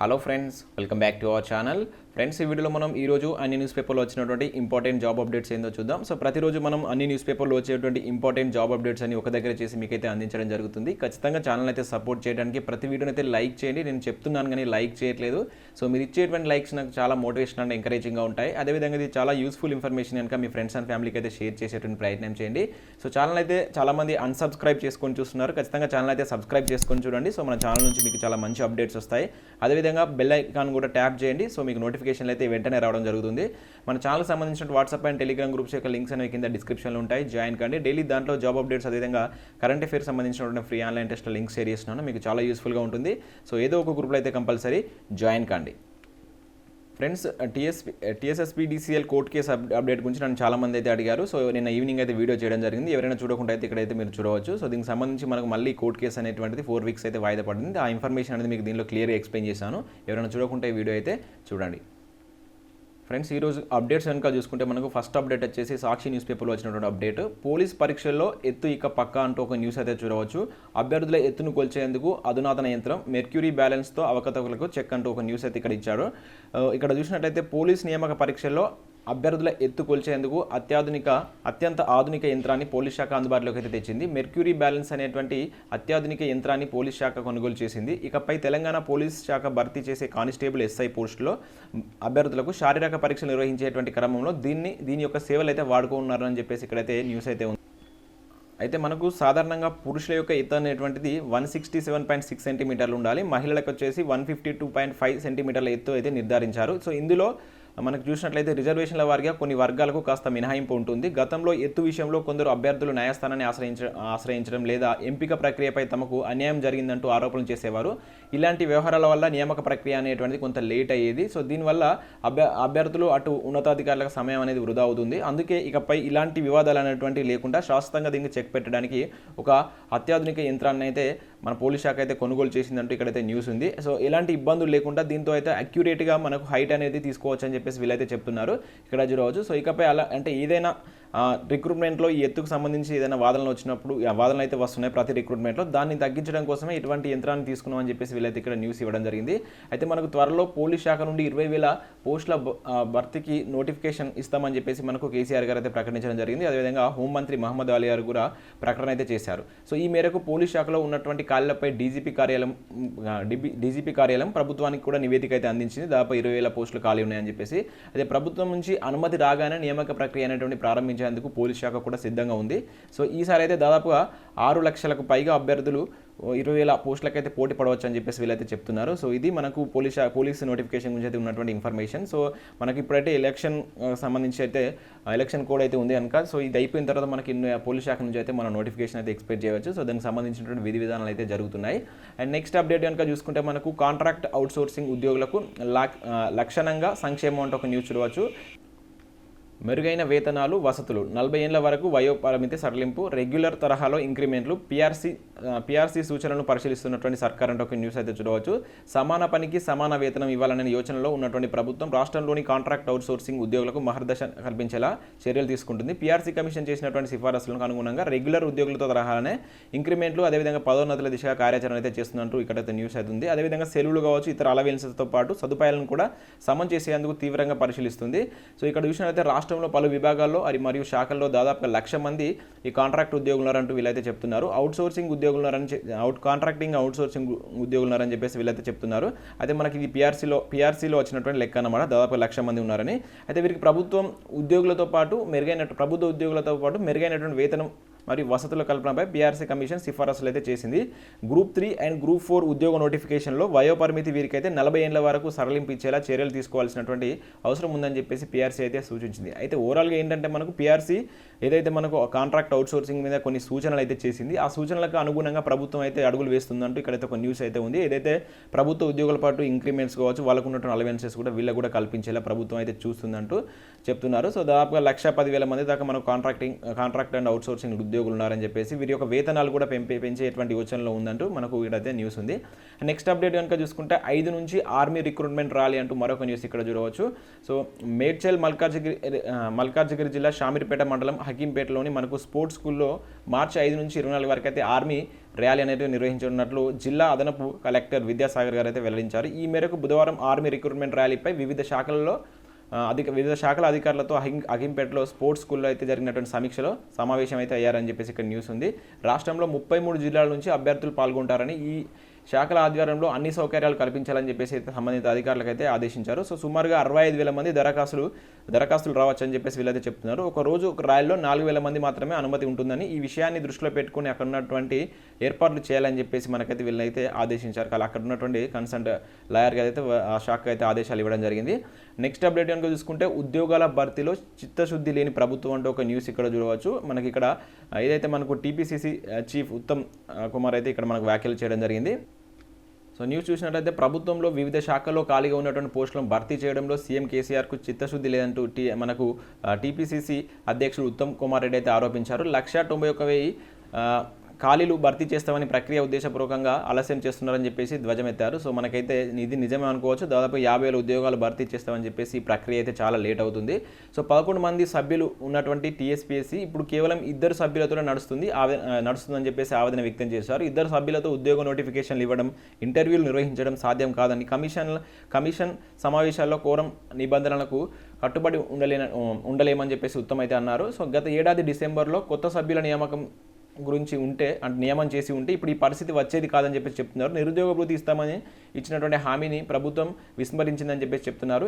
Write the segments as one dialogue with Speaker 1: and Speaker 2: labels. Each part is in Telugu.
Speaker 1: Hello friends, welcome back to our channel. Friends, ఈ వీడియోలో మనం ఈరోజు అన్ని న్యూస్ పేపర్లో వచ్చినటువంటి ఇంపార్టెంట్ జాబ్ అప్డేట్స్ ఏందో చూద్దాం. సో ప్రతిరోజు మనం అన్ని న్యూస్ పేపర్లో వచ్చేటువంటి ఇంపార్టెంట్ జాబ్ అప్డేట్స్ అని ఒక దగ్గర చేసి మీకైతే అందించడం జరుగుతుంది. ఖచ్చితంగా ఛానల్ అయితే సపోర్ట్ చేయడానికి ప్రతి వీడియోని అయితే లైక్ చేయండి. నేను చెప్తున్నాను కానీ లైక్ చేయట్లేదు. సో మీరు ఇచ్చేటువంటి లైక్స్ నాకు చాలా మోటివేషన్ అండ్ ఎంకరేజింగ్గా ఉంటాయి. అదేవిధంగా ఇది చాలా యూస్ఫుల్ ఇన్ఫర్మేషన్ కనుక మీ ఫ్రెండ్స్ అండ్ ఫ్యామిలీకి అయితే షేర్ చేసేటువంటి ప్రయత్నం చేయండి. సో ఛానల్ అయితే చాలామంది అన్సబ్స్క్రైబ్ చేసుకొని చూస్తున్నారు. ఖచ్చితంగా ఛానల్ అయితే సబ్స్క్రైబ్ చేసుకొని చూడండి. సో మన ఛానల్ నుంచి మీకు చాలా మంచి అప్డేట్స్ వస్తాయి. అదేవిధంగా బెల్ ఐకాన్ కూడా ట్యాప్ చేయండి. సో మీకు నోటిఫికేషన్లు అయితే వెంటనే రావడం జరుగుతుంది. మన ఛానల్ సంబంధించిన వాట్సాప్ అండ్ టెలిగ్రామ్ గ్రూప్స్ యొక్క లింక్స్ అనేవి కింద డిస్క్రిప్షన్లో ఉంటాయి. జాయిన్ కండి. డైలీ దాంట్లో జాబ్ అప్డేట్స్ అదేవిధంగా కరెంట్ అఫేర్స్ సంబంధించినటువంటి free online test link share చేస్తున్నాను. మీకు చాలా యూస్ఫుల్గా ఉంటుంది. సో ఏదో ఒక గ్రూప్లో అయితే కంపల్సరీ జాయిన్ కండి. Friends, TSSPSC court case update గురించి నన్ను చాలామంది అయితే అడిగారు. సో నిన్న ఈవినింగ్ అయితే వీడియో చేయడం జరిగింది. ఎవరైనా చూడకుండా అయితే ఇక్కడైతే మీరు చూడవచ్చు. సో దీనికి సంబంధించి మనకు మళ్ళీ కోర్ట్ కేసు అనేటువంటిది 4 వీక్స్ అయితే వాయిదా పడింది. ఆ ఇన్ఫర్మేషన్ అనేది మీకు దీనిలో క్లియర్గా ఎక్స్ప్లెయిన్ చేశాను. ఎవరైనా చూడకుండా ఈ వీడియో అయితే చూడండి. ఫ్రెండ్స్, ఈరోజు అప్డేట్స్ కనుక చూసుకుంటే మనకు ఫస్ట్ అప్డేట్ వచ్చేసి సాక్షి న్యూస్ పేపర్లో వచ్చినటువంటి అప్డేట్. పోలీస్ పరీక్షల్లో ఎత్తు ఇక పక్క అంటూ ఒక న్యూస్ అయితే చూడవచ్చు. అభ్యర్థుల ఎత్తును కొల్చేందుకు అధునాతన యంత్రం మెర్క్యూరీ బ్యాలెన్స్తో అవకతవకలకు చెక్ అంటూ ఒక న్యూస్ అయితే ఇక్కడ ఇచ్చాడు. ఇక్కడ చూసినట్లయితే పోలీస్ నియామక పరీక్షల్లో అభ్యర్థుల ఎత్తు కొల్చేందుకు అత్యంత ఆధునిక యంత్రాన్ని పోలీస్ శాఖ అందుబాటులోకి అయితే తెచ్చింది. మెర్క్యూరీ బ్యాలెన్స్ అనేటువంటి అత్యాధునిక యంత్రాన్ని పోలీస్ శాఖ కొనుగోలు చేసింది. ఇకపై తెలంగాణ పోలీస్ శాఖ భర్తీ చేసే కానిస్టేబుల్ SI పోస్టులో అభ్యర్థులకు శారీరక పరీక్షలు నిర్వహించేటువంటి క్రమంలో దీని యొక్క సేవలు అయితే వాడుకున్నారని చెప్పేసి ఇక్కడైతే న్యూస్ అయితే ఉంది. అయితే మనకు సాధారణంగా పురుషుల యొక్క ఎత్తు అనేటువంటిది 167.6 సెంటీమీటర్లు ఉండాలి. మహిళలకు వచ్చేసి 152.5 సెంటీమీటర్ల ఎత్తు అయితే నిర్ధారించారు. సో ఇందులో మనకు చూసినట్లయితే రిజర్వేషన్ల వారిగా కొన్ని వర్గాలకు కాస్త మినహాయింపు ఉంటుంది. గతంలో ఎత్తు విషయంలో కొందరు అభ్యర్థులు న్యాయస్థానాన్ని ఆశ్రయించడం లేదా ఎంపిక ప్రక్రియపై తమకు అన్యాయం జరిగిందంటూ ఆరోపణలు చేసేవారు. ఇలాంటి వ్యవహారాల వల్ల నియామక ప్రక్రియ అనేటువంటిది కొంత లేట్ అయ్యేది. సో దీనివల్ల అభ్యర్థులు అటు ఉన్నతాధికారులకు సమయం అనేది వృధా అవుతుంది. అందుకే ఇకపై ఇలాంటి వివాదాలు అనేటువంటివి లేకుండా శాశ్వతంగా దీనికి చెక్ పెట్టడానికి ఒక అత్యాధునిక యంత్రాన్ని అయితే మన పోలీస్ శాఖ అయితే కొనుగోలు చేసిందంటూ ఇక్కడైతే న్యూస్ ఉంది. సో ఎలాంటి ఇబ్బందులు లేకుండా దీంతో అయితే అక్యురేట్గా మనకు హైట్ అనేది తీసుకోవచ్చు అని చెప్పేసి వీళ్ళైతే చెప్తున్నారు. ఇక్కడ చూడవచ్చు. సో ఇకపై అలా అంటే ఏదైనా రిక్రూట్మెంట్లో ఈ ఎత్తుకు సంబంధించి ఏదైనా వాదనలు వచ్చినప్పుడు వాదనలు అయితే వస్తున్నాయి ప్రతి రిక్రూట్మెంట్లో. దాన్ని తగ్గించడం కోసమే ఇటువంటి యంత్రాన్ని తీసుకున్నామని చెప్పేసి వీళ్ళైతే ఇక్కడ న్యూస్ ఇవ్వడం జరిగింది. అయితే మనకు త్వరలో పోలీస్ శాఖ నుండి 20,000 పోస్టుల భర్తీకి నోటిఫికేషన్ ఇస్తామని చెప్పేసి మనకు కేసీఆర్ గారు అయితే ప్రకటించడం జరిగింది. అదేవిధంగా హోంమంత్రి మహమ్మద్ అలీ గారు కూడా ప్రకటన అయితే చేశారు. సో ఈ మేరకు పోలీస్ శాఖలో ఉన్నటువంటి ఖాళీలపై డీజీపీ కార్యాలయం ప్రభుత్వానికి కూడా నివేదిక అయితే అందించింది. దాదాపు 20,000 పోస్టులు ఖాళీ ఉన్నాయని చెప్పేసి. అదే ప్రభుత్వం నుంచి అనుమతి రాగానే నియామక ప్రక్రియ అనేటువంటి ప్రారంభించేందుకు పోలీస్ శాఖ కూడా సిద్ధంగా ఉంది. సో ఈసారి అయితే దాదాపుగా 6 లక్షలకు పైగా అభ్యర్థులు 20,000 పోస్టులకైతే పోటీ పడవచ్చు అని చెప్పేసి వీళ్ళైతే చెప్తున్నారు. సో ఇది మనకు పోలీస్ నోటిఫికేషన్ గురించి అయితే ఉన్నటువంటి ఇన్ఫర్మేషన్. సో మనకి ఇప్పుడైతే ఎలక్షన్ సంబంధించి అయితే ఎలక్షన్ కోడ్ అయితే ఉంది కనుక సో ఇది అయిపోయిన తర్వాత మనకి పోలీస్ శాఖ నుంచి అయితే మనం నోటిఫికేషన్ అయితే ఎక్స్పెక్ట్ చేయవచ్చు. సో దానికి సంబంధించినటువంటి విధి విధానాలు అయితే జరుగుతున్నాయి. అండ్ నెక్స్ట్ అప్డేట్ కనుక చూసుకుంటే మనకు కాంట్రాక్ట్ అవుట్సోర్సింగ్ ఉద్యోగులకు లక్షణంగా సంక్షేమం అంటే ఒక న్యూస్ చూడవచ్చు. మెరుగైన వేతనాలు, వసతులు, 40 ఏళ్ల వరకు వయోపరిమితి సడలింపు, రెగ్యులర్ తరహాలో ఇంక్రిమెంట్లు, పిఆర్సీ సూచనలను పరిశీలిస్తున్నటువంటి సర్కార్ అంటే ఒక న్యూస్ అయితే చూడవచ్చు. సమాన పనికి సమాన వేతనం ఇవ్వాలనే యోచనలో ఉన్నటువంటి ప్రభుత్వం రాష్ట్రంలోని కాంట్రాక్ట్ అవుట్సోర్సింగ్ ఉద్యోగులకు మహర్దశ కల్పించేలా చర్యలు తీసుకుంటుంది. పిఆర్సీ కమిషన్ చేసినటువంటి సిఫారసులకు అనుగుణంగా రెగ్యులర్ ఉద్యోగులతో తరహానే ఇంక్రిమెంట్లు అదేవిధంగా పదోన్నతుల దిశగా కార్యాచరణ అయితే చేస్తున్నట్టు ఇక్కడైతే న్యూస్ అయితే ఉంది. అదేవిధంగా సెలవులు కావచ్చు, ఇతర అలవెన్సెస్తో పాటు సదుపాయాలను కూడా సమం చేసేందుకు తీవ్రంగా పరిశీలిస్తుంది. సో ఇక్కడ చూసినట్లయితే రాష్ట్రంలో పలు విభాగాల్లో మరియు శాఖల్లో దాదాపుగా 1,00,000 మంది ఈ కాంట్రాక్ట్ ఉద్యోగులున్నారంటూ వీళ్ళైతే చెప్తున్నారు. కాంట్రాక్టింగ్ అవుట్సోర్సింగ్ ఉద్యోగులున్నారని చెప్పేసి వీళ్ళైతే చెప్తున్నారు. అయితే మనకి ఇది పిఆర్సీలో వచ్చినటువంటి లెక్క అన్నమాట. దాదాపు 1,00,000 మంది ఉన్నారని. అయితే వీరికి ప్రభుత్వ ఉద్యోగులతో పాటు మెరుగైనటువంటి వేతనం మరియు వసతుల కల్పనపై పిఆర్సీ కమిషన్ సిఫారసులు అయితే చేసింది. గ్రూప్ 3 అండ్ గ్రూప్ 4 ఉద్యోగ నోటిఫికేషన్లో వయోపరిమితి వీరికైతే 40 ఏళ్ల వరకు సడలింపు ఇచ్చేలా చర్యలు తీసుకోవాల్సినటువంటి అవసరం ఉందని చెప్పేసి పిఆర్సీ అయితే సూచించింది. అయితే ఓవరాల్గా ఏంటంటే మనకు పిఆర్సీ ఏదైతే మనకు కాంట్రాక్ట్ అవుట్సోర్సింగ్ మీద కొన్ని సూచనలు అయితే చేసింది. ఆ సూచనలకు అనుగుణంగా ప్రభుత్వం అయితే అడుగులు వేస్తుందంటూ ఇక్కడైతే ఒక న్యూస్ అయితే ఉంది. ఏదైతే ప్రభుత్వ ఉద్యోగుల పాటు ఇంక్రిమెంట్స్ కావచ్చు, వాళ్ళకు ఉన్నటువంటి అలవెన్సెస్ కూడా వీళ్ళకు కూడా కల్పించేలా ప్రభుత్వం అయితే చూస్తుందంటూ చెప్తున్నారు. సో దాదాపుగా 1,10,000 మంది దాకా మనం కాంట్రాక్ట్ అండ్ అవుట్సోర్సింగ్ ఉద్యోగులు ఉన్నారని చెప్పేసి వీరి యొక్క వేతనాలు కూడా పెంచేటువంటి యోచనలో ఉందంటూ మనకు ఇక్కడైతే న్యూస్ ఉంది. నెక్స్ట్ అప్డేట్ కనుక చూసుకుంటే 5 నుంచి ఆర్మీ రిక్రూట్మెంట్ ర్యాలీ అంటూ మరొక న్యూస్ ఇక్కడ చూడవచ్చు. సో మేడ్చల్ మల్కాజ్గిరి జిల్లా షామీర్పేట మండలం హకీంపేటలోని మనకు స్పోర్ట్స్ స్కూల్లో మార్చి 5 నుంచి 24 వరకు అయితే ఆర్మీ ర్యాలీ అనేది నిర్వహించనున్నట్లు జిల్లా అదనపు కలెక్టర్ విద్యాసాగర్ గారు అయితే వెల్లడించారు. ఈ మేరకు బుధవారం ఆర్మీ రిక్రూట్మెంట్ ర్యాలీపై వివిధ శాఖల అధికారులతో హకీంపేటలో స్పోర్ట్స్ స్కూల్లో అయితే జరిగినటువంటి సమీక్షలో సమావేశం అయితే అయ్యారని చెప్పేసి ఇక్కడ న్యూస్ ఉంది. రాష్ట్రంలో 33 జిల్లాల నుంచి అభ్యర్థులు పాల్గొంటారని, ఈ శాఖల ఆధ్వర్యంలో అన్ని సౌకర్యాలు కల్పించాలని చెప్పేసి అయితే సంబంధిత అధికారులకు అయితే ఆదేశించారు. సో సుమారుగా 65,000 మంది దరఖాస్తులు రావచ్చని చెప్పేసి వీళ్ళైతే చెప్తున్నారు. ఒక రోజు ఒక ర్యాలీలో 4,000 మంది మాత్రమే అనుమతి ఉంటుందని, ఈ విషయాన్ని దృష్టిలో పెట్టుకుని అక్కడ ఉన్నటువంటి ఏర్పాట్లు చేయాలని చెప్పేసి మనకైతే వీళ్ళైతే ఆదేశించారు. అక్కడ ఉన్నటువంటి కన్సర్న్ లాయర్గా అయితే ఆ శాఖకు అయితే ఆదేశాలు ఇవ్వడం జరిగింది. నెక్స్ట్ అప్డేట్ కనుక చూసుకుంటే ఉద్యోగాల భర్తీలో చిత్తశుద్ధి లేని ప్రభుత్వం అంటే ఒక న్యూస్ ఇక్కడ చూడవచ్చు. మనకి ఇక్కడ ఏదైతే మనకు TPCC చీఫ్ ఉత్తమ్ కుమార్ అయితే ఇక్కడ మనకు వ్యాఖ్యలు చేయడం జరిగింది. సో న్యూస్ చూసినట్లయితే ప్రభుత్వంలో వివిధ శాఖల్లో ఖాళీగా ఉన్నటువంటి పోస్టులను భర్తీ చేయడంలో సీఎం కేసీఆర్కు చిత్తశుద్ధి లేదంటూ మనకు TPCC అధ్యక్షుడు ఉత్తమ్ కుమార్ రెడ్డి అయితే ఆరోపించారు. 191,000 ఖాళీలు భర్తీ చేస్తామని ప్రక్రియ ఉద్దేశపూర్వకంగా ఆలస్యం చేస్తున్నారని చెప్పేసి ధ్వజమెత్తారు. సో మనకైతే ఇది నిజమే అనుకోవచ్చు. దాదాపు 50,000 ఉద్యోగాలు భర్తీ చేస్తామని చెప్పేసి ఈ ప్రక్రియ అయితే చాలా లేట్ అవుతుంది. సో 11 మంది సభ్యులు ఉన్నటువంటి TSPSC ఇప్పుడు కేవలం 2 సభ్యులతో నడుస్తుందని చెప్పేసి ఆవేదన వ్యక్తం చేశారు. 2 సభ్యులతో ఉద్యోగ నోటిఫికేషన్లు ఇవ్వడం, ఇంటర్వ్యూలు నిర్వహించడం సాధ్యం కాదని, కమిషన్ సమావేశాల్లో కోరం నిబంధనలకు కట్టుబడి ఉండలేమని చెప్పేసి ఉత్తమ్ అయితే అన్నారు. సో గత ఏడాది డిసెంబర్లో కొత్త సభ్యుల నియమం చేసి ఉంటే ఇప్పుడు ఈ పరిస్థితి వచ్చేది కాదని చెప్పేసి చెప్తున్నారు. నిరుద్యోగ భృతి ఇస్తామని ఇచ్చినటువంటి హామీని ప్రభుత్వం విస్మరించిందని చెప్పేసి చెప్తున్నారు.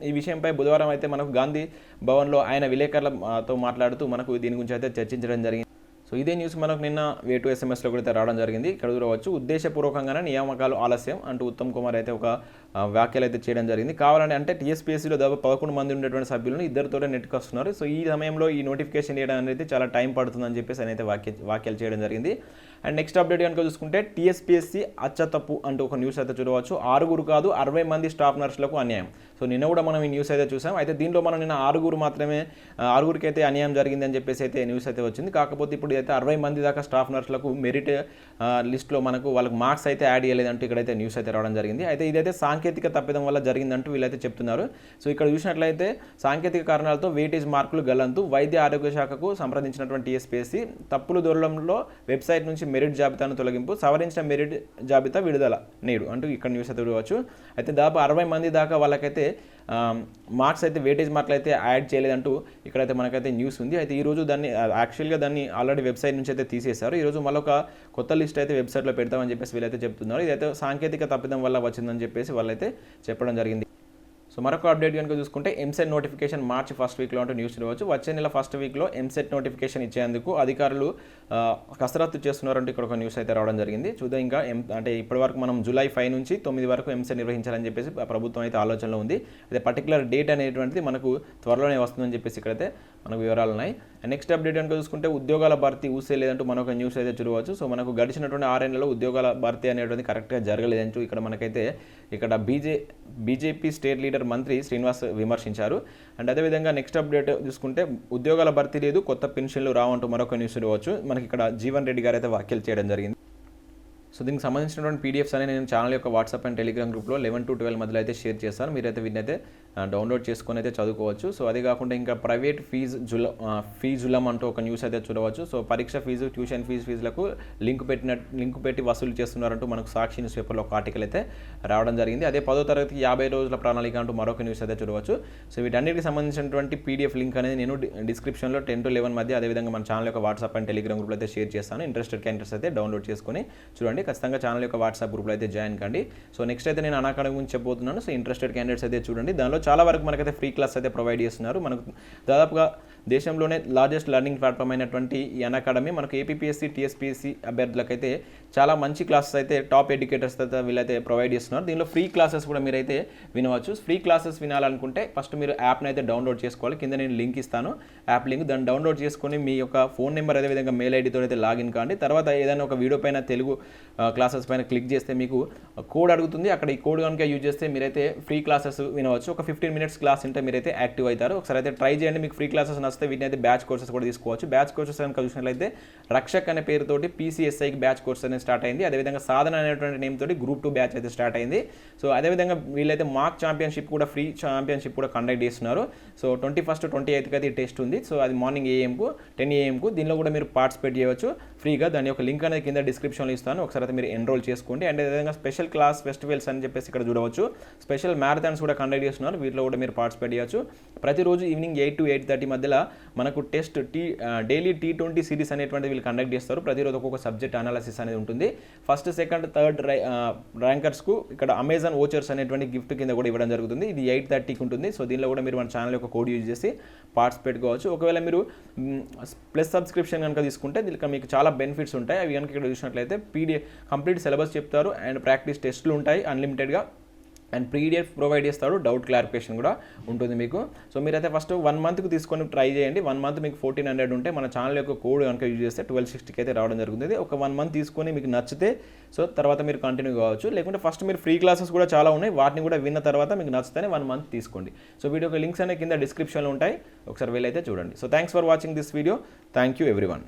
Speaker 1: ఈ విషయంపై బుధవారం అయితే మనకు గాంధీ భవన్లో ఆయన విలేకరులతో మాట్లాడుతూ మనకు దీని గురించి అయితే చర్చించడం జరిగింది. సో ఇదే న్యూస్ మనకు నిన్న వే2 SMSలో కూడా రావడం జరిగింది. ఇక్కడ చూడవచ్చు, ఉద్దేశపూర్వకంగానే నియామకాలు ఆలస్యం అంటూ ఉత్తమ్ కుమార్ అయితే ఒక వ్యాఖ్యలు అయితే చేయడం జరిగింది. కావాలని అంటే TSPSCలో దాదాపు 11 మంది ఉండేటువంటి సభ్యులను 2తోనే నెట్టుకొస్తున్నారు. సో ఈ సమయంలో ఈ నోటిఫికేషన్ చేయడం అనేది చాలా టైం పడుతుందని చెప్పేసి అయితే వ్యాఖ్యలు చేయడం జరిగింది. అండ్ నెక్స్ట్ అప్డేట్ కనుక చూసుకుంటే TSPSC అచ్చతప్పు అంటూ ఒక న్యూస్ అయితే చూడవచ్చు. 6 కాదు 60 మంది స్టాఫ్ నర్సులకు అన్యాయం. సో నిన్న కూడా మనం ఈ న్యూస్ అయితే చూసాం. అయితే దీంట్లో మనం నిన్న 6 అయితే అన్యాయం జరిగిందని చెప్పేసి అయితే న్యూస్ అయితే వచ్చింది. కాకపోతే ఇప్పుడు అయితే 60 మంది దాకా స్టాఫ్ నర్సులకు మెరిట్ లిస్ట్లో వాళ్ళకి మార్క్స్ అయితే యాడ్ చేయలేదంటూ ఇక్కడైతే న్యూస్ అయితే రావడం జరిగింది. అయితే ఇదైతే సాంకేతిక తప్పిదం వల్ల జరిగిందంటూ వీళ్ళైతే చెప్తున్నారు. సో ఇక్కడ చూసినట్లయితే సాంకేతిక కారణాలతో వెయిటేజ్ మార్కులు గల్లంతు వైద్య ఆరోగ్య శాఖకు సంప్రదించినటువంటి TSPSC తప్పులు దొరలంలో వెబ్సైట్ నుంచి మెరిట్ జాబితాను తొలగింపు, సవరించిన మెరిట్ జాబితా విడుదల నేడు అంటూ ఇక్కడ న్యూస్ అయితే చూడవచ్చు. అయితే దాదాపు 60 మంది దాకా వాళ్ళకైతే మార్క్స్ అయితే వెయిటేజ్ మార్కులు అయితే యాడ్ చేయలేదంటూ ఇక్కడైతే మనకైతే న్యూస్ ఉంది. అయితే ఈరోజు దాన్ని ఆల్రెడీ వెబ్సైట్ నుంచి అయితే తీసేశారు. ఈరోజు మరొక కొత్త లిస్ట్ అయితే వెబ్సైట్లో పెడతామని చెప్పేసి వీళ్ళైతే చెప్తున్నారు. ఇదైతే సాంకేతిక తప్పిదం వల్ల వచ్చిందని చెప్పేసి వాళ్ళైతే చెప్పడం జరిగింది. సో మరొక అప్డేట్ కనుక చూసుకుంటే ఎంసెట్ నోటిఫికేషన్ మార్చి 1st వీక్లో అంటూ న్యూస్ చూడవచ్చు. వచ్చే నెల 1st వీక్లో ఎంసెట్ నోటిఫికేషన్ ఇచ్చేందుకు అధికారులు కసరత్తు చేస్తున్నారంటూ ఇక్కడ ఒక న్యూస్ అయితే రావడం జరిగింది. చూద్దాం ఇంకా అంటే ఇప్పటివరకు మనం జూలై 5 నుంచి 9 వరకు ఎంసెట్ నిర్వహించాలని చెప్పేసి ప్రభుత్వం అయితే ఆలోచనలో ఉంది. అయితే పర్టికులర్ డేట్ అనేటువంటిది మనకు త్వరలోనే వస్తుందని చెప్పేసి ఇక్కడైతే మనకు వివరాలు ఉన్నాయి. నెక్స్ట్ అప్డేట్ కనుక చూసుకుంటే ఉద్యోగాల భర్తీ ఊసే లేదంటూ మనకు న్యూస్ అయితే చూడవచ్చు. సో మనకు గడిచినటువంటి 6 నెలల్లో ఉద్యోగాల భర్తీ అనేటువంటి కరెక్ట్గా జరగలేదంటూ ఇక్కడ బీజేపీ స్టేట్ లీడర్ మంత్రి శ్రీనివాస్ విమర్శించారు. అండ్ అదేవిధంగా నెక్స్ట్ అప్డేట్ చూసుకుంటే ఉద్యోగాల భర్తీ లేదు, కొత్త పెన్షన్లు రావంటూ మరొక న్యూస్ చూడవచ్చు. మనకి ఇక్కడ జీవన్ రెడ్డి గారు అయితే వ్యాఖ్యలు చేయడం జరిగింది. సో దీనికి సంబంధించినటువంటి PDFs అనేది నేను ఛానల్ యొక్క వాట్సాప్ అండ్ టెలిగ్రామ్ గ్రూప్లో 11 to 12 మధ్యలో అయితే షేర్ చేస్తాను. మీరైతే వీటిని అయితే డౌన్లోడ్ చేసుకొని అయితే చదువుకోవచ్చు. సో అదే కాకుండా ఇంకా ప్రైవేట్ ఫీజులం అంటూ ఒక న్యూస్ అయితే చూడవచ్చు. సో పరీక్ష ఫీజు, ట్యూషన్ ఫీజులకు లింక్ పెట్టి వసూలు చేస్తున్నారంటూ మనకు సాక్షి న్యూస్ పేపర్లో ఒక ఆర్టికల్ అయితే రావడం జరిగింది. అదే 10వ తరగతికి 50 రోజుల ప్రణాళిక అంటూ మరొక న్యూస్ అయితే చూడవచ్చు. సో వీటన్నిటికి సంబంధించినటువంటి PDF లింక్ అనేది నేను డిస్క్రిప్షన్లో 10 to 11 మధ్య అదేవిధంగా మన ఛానల్ యొక్క వాట్సాప్ అండ్ టెలిగ్రామ్ గ్రూప్లో అయితే షేర్ చేస్తాను. ఇంట్రెస్టెడ్ క్యాండిడేట్స్ అయితే డౌన్లోడ్ చేసుకొని చూడండి. ఖచ్చితంగా ఛానల్ యొక్క వాట్సాప్ గ్రూప్లో అయితే జాయిన్ కండి. సో నెక్స్ట్ అయితే నేను అనాకాడమీ గురించి చెప్పబోతున్నాను. సో ఇంట్రెస్టెడ్ క్యాండిడేట్స్ అయితే చూడండి. దానిలో చాలా వరకు మనకైతే ఫ్రీ క్లాస్ అయితే ప్రొవైడ్ చేస్తున్నారు. మనకు దాదాపుగా దేశంలోనే లార్జెస్ట్ లెర్నింగ్ ప్లాట్ఫామ్ అయినటువంటి ఈ అనాకాడమీ మనకు APPSC TSPSC అభ్యర్థులకైతే చాలా మంచి క్లాసెస్ అయితే టాప్ ఎడ్యుకేటర్స్ అయితే వీళ్ళైతే ప్రొవైడ్ చేస్తున్నారు. దీనిలో ఫ్రీ క్లాసెస్ కూడా మీరైతే వినవచ్చు. ఫ్రీ క్లాసెస్ వినాలనుకుంటే ఫస్ట్ మీరు యాప్ని అయితే డౌన్లోడ్ చేసుకోవాలి. కింద నేను లింక్ ఇస్తాను, యాప్ లింక్. దాన్ని డౌన్లోడ్ చేసుకొని మీ యొక్క ఫోన్ నెంబర్ అదేవిధంగా మెయిల్ ఐడితో అయితే లాగిన్ కాండి. తర్వాత ఏదైనా ఒక వీడియో పైన తెలుగు క్లాసెస్ పైన క్లిక్ చేస్తే మీకు కోడ్ అడుగుతుంది. అక్కడ ఈ కోడ్ కనుక యూజ్ చేస్తే మీరైతే ఫ్రీ క్లాసెస్ వినవచ్చు. ఒక 15 minutes క్లాస్ ఉంటే మీరైతే యాక్టివ్ అవుతారు. ఒకసారి అయితే ట్రై చేయండి. మీకు ఫ్రీ క్లాసెస్ నచ్చితే వీటిని అయితే బ్యాచ్ కోర్సెస్ కూడా తీసుకోవచ్చు. బ్యాచ్ కోర్సెస్ కనుక చూసినట్లయితే రక్షక్ అనే పేరుతోటి PCSIకి బ్యాచ్ కోర్స్ అనేది స్టార్ట్ అయింది. అదేవిధంగా సాధన అనేటువంటి నేమ్ తోటి Group 2 బ్యాచ్ అయితే స్టార్ట్ అయింది. సో అదేవిధంగా వీళ్ళైతే మాక్ ఛాంపియన్షిప్ కూడా ఫ్రీ ఛాంపియన్షిప్ కూడా కండక్ట్ చేస్తున్నారు. సో 21st 28th అయితే టెస్ట్ ఉంది. సో అది మార్నింగ్ 10 AM దీనిలో కూడా మీరు పార్టిసిపేట్ చేయవచ్చు ఫ్రీగా. దాని యొక్క లింక్ అనేది కింద డిస్క్రిప్షన్లో ఇస్తాను. ఒకసారి అయితే మీరు ఎన్రోల్ చేసుకోండి. అండ్ అదేవిధంగా స్పెషల్ క్లాస్ ఫెస్టివల్స్ అని చెప్పేసి ఇక్కడ చూడవచ్చు. స్పెషల్ మ్యారథాన్స్ కూడా కండక్ట్ చేస్తున్నారు. వీటిలో కూడా మీరు పార్టిసిపేట్ చేయవచ్చు. ప్రతిరోజు ఈవినింగ్ 8 to 8:30 మధ్యలో మనకు టెస్ట్ డైలీ T20 సిరీస్ అనేటువంటి వీళ్ళు కండక్ట్ చేస్తారు. ప్రతిరోజు ఒక్కొక్క సబ్జెక్ట్ అనాలిసిస్ అనేది ఉంటుంది. ఫస్ట్, సెకండ్, థర్డ్ ర్యాంకర్స్కు ఇక్కడ అమెజాన్ ఓచర్స్ అనేటువంటి గిఫ్ట్ కింద కూడా ఇవ్వడం జరుగుతుంది. ఇది 8:30కి ఉంటుంది. సో దీనిలో కూడా మీరు మన ఛానల్ యొక్క కోడ్ యూజ్ చేసి పార్టిసిపేట్ కావచ్చు. ఒకవేళ మీరు ప్లస్ సబ్స్క్రిప్షన్ కనుక తీసుకుంటే దీనికి మీకు చాలా బెనిఫిట్స్ ఉంటాయి. అవి కనుక ఇక్కడ చూసినట్లయితే కంప్లీట్ సిలబస్ చెప్తారు అండ్ ప్రాక్టీస్ టెస్టులు ఉంటాయి అన్లిమిటెడ్గా. అండ్ PDF ప్రొవైడ్ చేస్తాడు, డౌట్ క్లారిఫికేషన్ కూడా ఉంటుంది మీకు. సో మీరైతే ఫస్ట్ 1 monthకి తీసుకొని ట్రై చేయండి. 1 month మీకు 1400 ఉంటే మన ఛానల్ యొక్క కోడ్ కనుక యూజ్ చేస్తే 1260కి అయితే రావడం జరుగుతుంది. ఒక 1 month తీసుకొని మీకు నచ్చితే సో తర్వాత మీరు కంటిన్యూ కావచ్చు. లేకుంటే ఫస్ట్ మీరు ఫ్రీ క్లాసెస్ కూడా చాలా ఉన్నాయి, వాటిని కూడా విన్న తర్వాత మీకు నచ్చితేనే 1 month తీసుకోండి. సో వీడియో లింక్స్ అనేవి కింద డిస్క్రిప్షన్లో ఉంటాయి, ఒకసారి వెళ్ళైతే చూడండి. So thanks for watching this video. Thank you everyone.